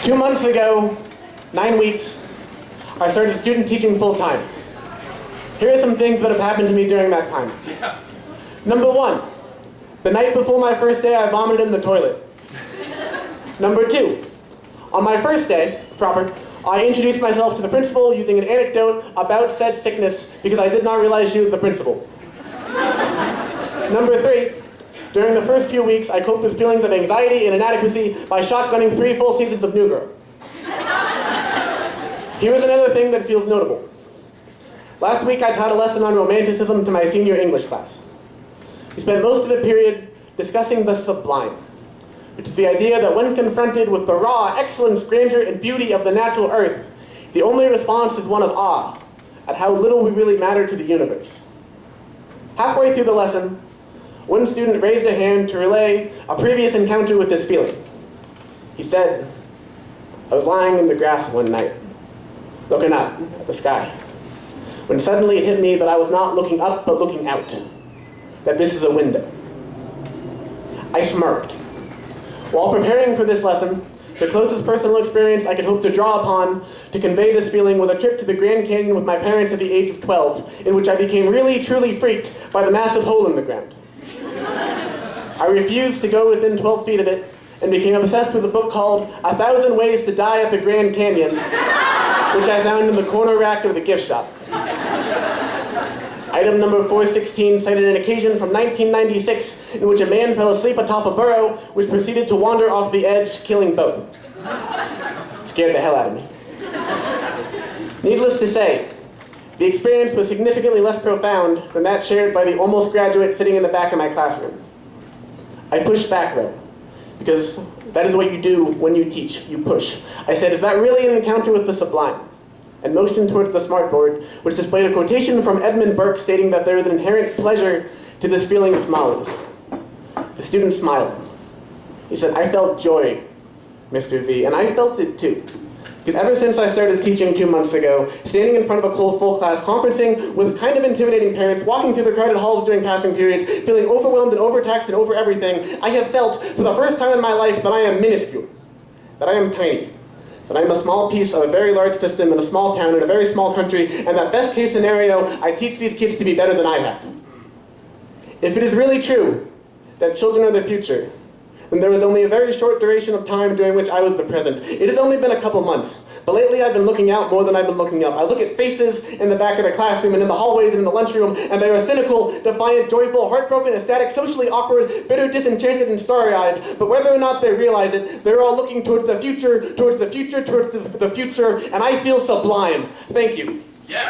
2 months ago, 9 weeks, I started student teaching full-time. Here are some things that have happened to me during that time. Number 1, the night before my first day, I vomited in the toilet. Number 2, on my first day, I introduced myself to the principal using an anecdote about said sickness because I did not realize she was the principal. Number 3, during the first few weeks, I coped with feelings of anxiety and inadequacy by shotgunning 3 full seasons of New Girl. Here's another thing that feels notable. Last week, I taught a lesson on romanticism to my senior English class. We spent most of the period discussing the sublime, which is the idea that when confronted with the raw excellence, grandeur, and beauty of the natural earth, the only response is one of awe at how little we really matter to the universe. Halfway through the lesson, one student raised a hand to relay a previous encounter with this feeling. He said, "I was lying in the grass one night, looking up at the sky, when suddenly it hit me that I was not looking up but looking out, that this is a window." I smirked. While preparing for this lesson, the closest personal experience I could hope to draw upon to convey this feeling was a trip to the Grand Canyon with my parents at the age of 12, in which I became really, truly freaked by the massive hole in the ground. I refused to go within 12 feet of it and became obsessed with a book called 1,000 Ways to Die at the Grand Canyon, which I found in the corner rack of the gift shop. Item number 416 cited an occasion from 1996 in which a man fell asleep atop a burrow, which proceeded to wander off the edge, killing both. Scared the hell out of me. Needless to say, the experience was significantly less profound than that shared by the almost graduate sitting in the back of my classroom. I pushed back though, because that is what you do when you teach, you push. I said, "Is that really an encounter with the sublime?" And motioned towards the smartboard, which displayed a quotation from Edmund Burke stating that there is an inherent pleasure to this feeling of smiles. The student smiled. He said, "I felt joy, Mr. V," and I felt it too. Because ever since I started teaching 2 months ago, standing in front of a full class, conferencing with kind of intimidating parents, walking through the crowded halls during passing periods, feeling overwhelmed and overtaxed and over everything, I have felt for the first time in my life that I am minuscule, that I am tiny, that I'm a small piece of a very large system in a small town in a very small country, and that best case scenario, I teach these kids to be better than I have. If it is really true that children are the future, then there was only a very short duration of time during which I was the present. It has only been a couple months, but lately I've been looking out more than I've been looking up. I look at faces in the back of the classroom and in the hallways and in the lunchroom, and they are cynical, defiant, joyful, heartbroken, ecstatic, socially awkward, bitter, disenchanted, and starry-eyed. But whether or not they realize it, they're all looking towards the future, towards the future, towards the future, and I feel sublime. Thank you. Yeah.